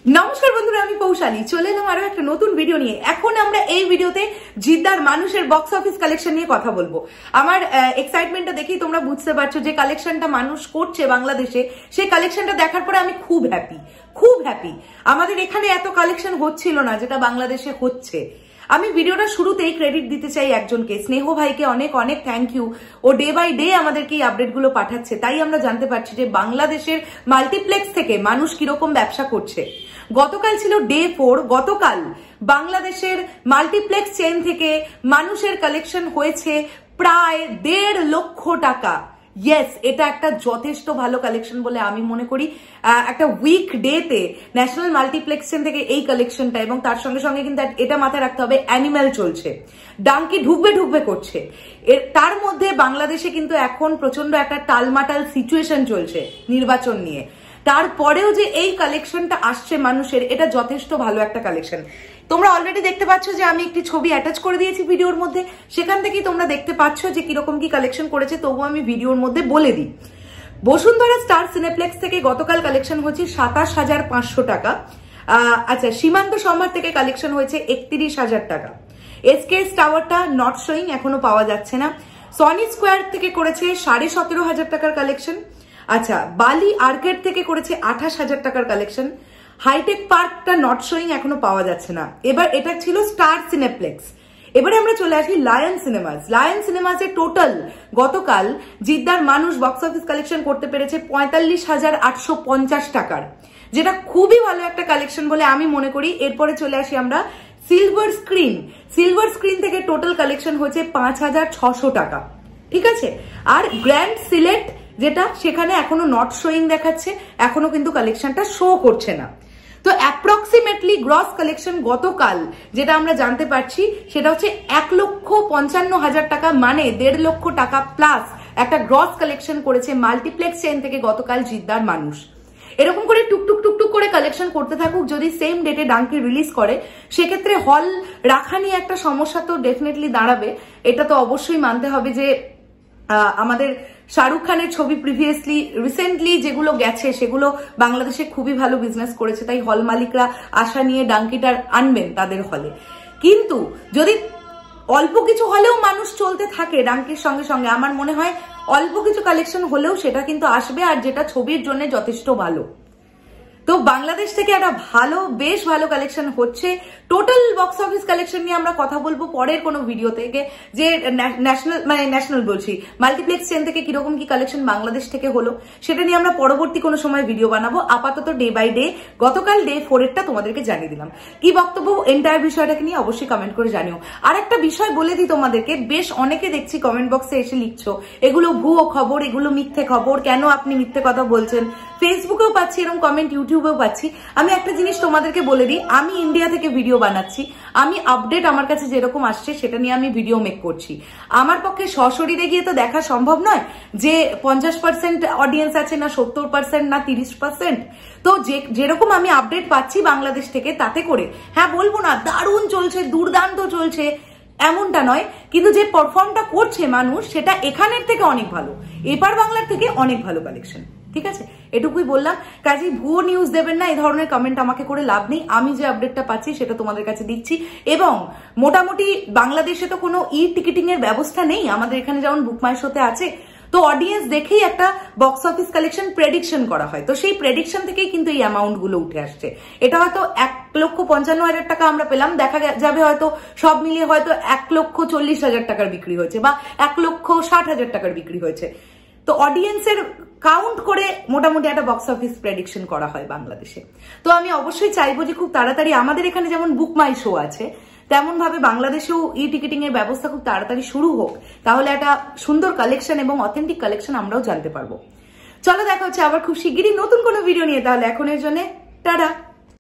নমস্কার বন্ধুরা, আমি পৌশালী চলে এলাম আরো একটা নতুন ভিডিও নিয়ে। এখন আমরা এই ভিডিওতে জিদ্দার মানুষের বক্স অফিস কালেকশন নিয়ে কথা বলবো। আমার এক্সাইটমেন্টটা দেখেই তোমরা বুঝতে পারছো যে কালেকশনটা মানুষ করছে বাংলাদেশে, সেই কালেকশনটা দেখার পরে আমি খুব হ্যাপি। আমাদের এখানে এত কালেকশন হচ্ছিল না যেটা বাংলাদেশে হচ্ছে। আমি ভিডিওটা শুরুতেই ক্রেডিট দিতে চাই একজনকে, স্নেহ ভাইকে অনেক অনেক থ্যাংক ইউ। ও ডে বাই ডে আমাদেরকে এই আপডেট গুলো পাঠাচ্ছে, তাই আমরা জানতে পারছি যে বাংলাদেশের মাল্টিপ্লেক্স থেকে মানুষ কিরকম ব্যবসা করছে। গতকাল ছিল ডে 4। গতকাল বাংলাদেশের মাল্টিপ্লেক্স চেইন থেকে মানুষের কালেকশন হয়েছে প্রায় 1.5 লক্ষ টাকা। ইয়েস, এটা একটা যথেষ্ট ভালো কালেকশন বলে আমি মনে করি। একটা উইক ডেতে ন্যাশনাল মাল্টিপ্লেক্স চেইন থেকে এই কালেকশনটা, এবং তার সঙ্গে সঙ্গে কিন্তু এটা মাথায় রাখতে হবে অ্যানিম্যাল চলছে, ডাঙ্কি ঢুকবে করছে। তার মধ্যে বাংলাদেশে কিন্তু এখন প্রচন্ড একটা টালমাটাল সিচুয়েশন চলছে নির্বাচন নিয়ে। তারপরেও যে এই কালেকশনটা আসছে মানুষের, এটা যথেষ্ট ভালো একটা কালেকশন। তোমরা অলরেডি দেখতে পাচ্ছ যে আমি একটি ছবি অ্যাটাচ করে দিয়েছি ভিডিওর মধ্যে, সেখান থেকেই তোমরা দেখতে পাচ্ছ যে কিরকম কি কালেকশন করেছে। তবুও আমি ভিডিওর মধ্যে বলে দিই। বসুন্ধরা স্টার সিনেপ্লেক্স থেকে গতকাল কালেকশন হচ্ছে 27,500 টাকা। আচ্ছা, সীমান্ত সম্ভার থেকে কালেকশন হয়েছে 31,000 টাকা। এসকেএস টাওয়ারটা নট শোয়িং, এখনো পাওয়া যাচ্ছে না। সনি স্কোয়ার থেকে করেছে 17,500 টাকার কালেকশন। আচ্ছা, বালি আর্কেড থেকে করেছে 28,000 টাকার কালেকশন। হাইটেক পার্কটা নট শোয়িং, এখনো পাওয়া যাচ্ছে না। এবার এটা ছিল স্টার সিনেপ্লেক্স। এবারে আমরা চলে আসি লায়ন সিনেমাস। লায়ন সিনেমাসে টোটাল গতকাল জিদ্দার মানুষ বক্স অফিস কালেকশন করতে পেরেছে 45,850 টাকার, যেটা খুবই ভালো একটা কালেকশন বলে আমি মনে করি। এরপরে চলে আসি আমরা সিলভার স্ক্রিন থেকে টোটাল কালেকশন হয়েছে 5,600 টাকা, ঠিক আছে। আর গ্র্যান্ড সিলেক্ট যেটা, সেখানে এখনো নট শোয়িং দেখাচ্ছে, এখনো কিন্তু কালেকশনটা শো করছে না। তো অ্যাপ্রক্সিমেটলি গ্রস কালেকশন গতকাল যেটা আমরা জানতে পারছি সেটা হচ্ছে 1,55,000 টাকা, মানে 1.5 লক্ষ টাকা প্লাস একটা গ্রস কালেকশন করেছে মাল্টিপ্লেক্স চেইন থেকে গতকাল জিদ্দার মানুষ। এরকম করে টুকটুক করে কালেকশন করতে থাকুক। যদি সেম ডেটে ডাঙ্কি রিলিজ করে, সেক্ষেত্রে হল রাখা নিয়ে একটা সমস্যা তো ডেফিনেটলি দাঁড়াবে। এটা তো অবশ্যই মানতে হবে যে আমাদের শাহরুখ খানের ছবি রিসেন্টলি যেগুলো গেছে সেগুলো বাংলাদেশে খুবই ভালো বিজনেস করেছে, তাই হল মালিকরা আশা নিয়ে ডাঙ্কিটার আনবেন তাদের হলে। কিন্তু যদি অল্প কিছু হলেও মানুষ চলতে থাকে ডাঙ্কির সঙ্গে সঙ্গে, আমার মনে হয় অল্প কিছু কালেকশন হলেও সেটা কিন্তু আসবে, আর যেটা ছবির জন্য যথেষ্ট ভালো। তো বাংলাদেশ থেকে একটা বেশ ভালো কালেকশন হচ্ছে। টোটাল বক্স অফিস কালেকশন নিয়ে আমরা কথা বলবো পরের কোনো ভিডিও থেকে, যে ন্যাশনাল বলছি মাল্টিপ্লেক্স চেইন থেকে কিরকম কি কালেকশন বাংলাদেশ থেকে হলো, সেটা নিয়ে আমরা পরবর্তী কোনো সময় ভিডিও বানাবো। আপাতত ডে বাই ডে গতকাল ডে 4-এরটা তোমাদেরকে জানিয়ে দিলাম। কি বক্তব্য এন্টায়ার বিষয়টাকে নিয়ে অবশ্যই কমেন্ট করে জানিও। আর একটা বিষয় বলে দিই তোমাদেরকে, বেশ অনেকে দেখছি কমেন্ট বক্সে এসে লিখছো এগুলো ভুয়ো খবর, এগুলো মিথ্যে খবর, কেন আপনি মিথ্যে কথা বলছেন। ফেসবুকেও পাচ্ছি এরকম কমেন্ট, ইউটিউবেও পাচ্ছি। আমি একটা জিনিস তোমাদেরকে বলে দিই, আমি ইন্ডিয়া থেকে ভিডিও বানাচ্ছি, আমি আপডেট আমার কাছে যেরকম আসছে সেটা নিয়ে আমি ভিডিও মেক করছি। আমার পক্ষে সশরীরে গিয়ে তো দেখা সম্ভব নয় যে 50% অডিয়েন্স আছে না 70% না 30%। তো যেরকম আমি আপডেট পাচ্ছি বাংলাদেশ থেকে, তাতে করে হ্যাঁ বলবো না দারুণ চলছে, দুর্দান্ত চলছে এমনটা নয়, কিন্তু যে পারফর্মটা করছে মানুষ সেটা এখানের থেকে অনেক ভালো, এপার বাংলার থেকে অনেক ভালো কালেকশন, ঠিক আছে। এটুকুই বললাম। কাজেই ভুয়ো নিউজ দেবেন না, এই ধরনের কমেন্ট আমাকে করে লাভ নেই। আমি যে আপডেটটা পাচ্ছি সেটা তোমাদের কাছে দিচ্ছি। এবং মোটামুটি বাংলাদেশে তো কোনো টিকিটিং এর ব্যবস্থা নেই, আমাদের এখানে যেমন বুকমাই শোতে আছে। তো অডিয়েন্স দেখেই একটা বক্স অফিস কালেকশন প্রেডিকশন করা হয়, তো সেই প্রেডিকশন থেকেই কিন্তু এই অ্যামাউন্ট গুলো উঠে আসছে। এটা হয়তো 1,55,000 টাকা আমরা পেলাম, দেখা যাবে হয়তো সব মিলিয়ে হয়তো 1,40,000 টাকার বিক্রি হয়েছে, বা 1,60,000 টাকার বিক্রি হয়েছে। তো অডিয়েন্সের কাউন্ট করে মোটামুটি একটা বক্স অফিস প্রেডিকশন করা হয় বাংলাদেশে। তো আমি অবশ্যই চাইবো যে খুব তাড়াতাড়ি আমাদের এখানে যেমন বুকমাই শো আছে, তেমন ভাবে বাংলাদেশেও টিকিটিং এর ব্যবস্থা খুব তাড়াতাড়ি শুরু হোক, তাহলে একটা সুন্দর কালেকশন এবং অথেন্টিক কালেকশন আমরাও জানতে পারবো। চলো, দেখা হচ্ছে আবার খুব শিগগিরই নতুন কোনো ভিডিও নিয়ে। তাহলে এখনের জন্য টাটা।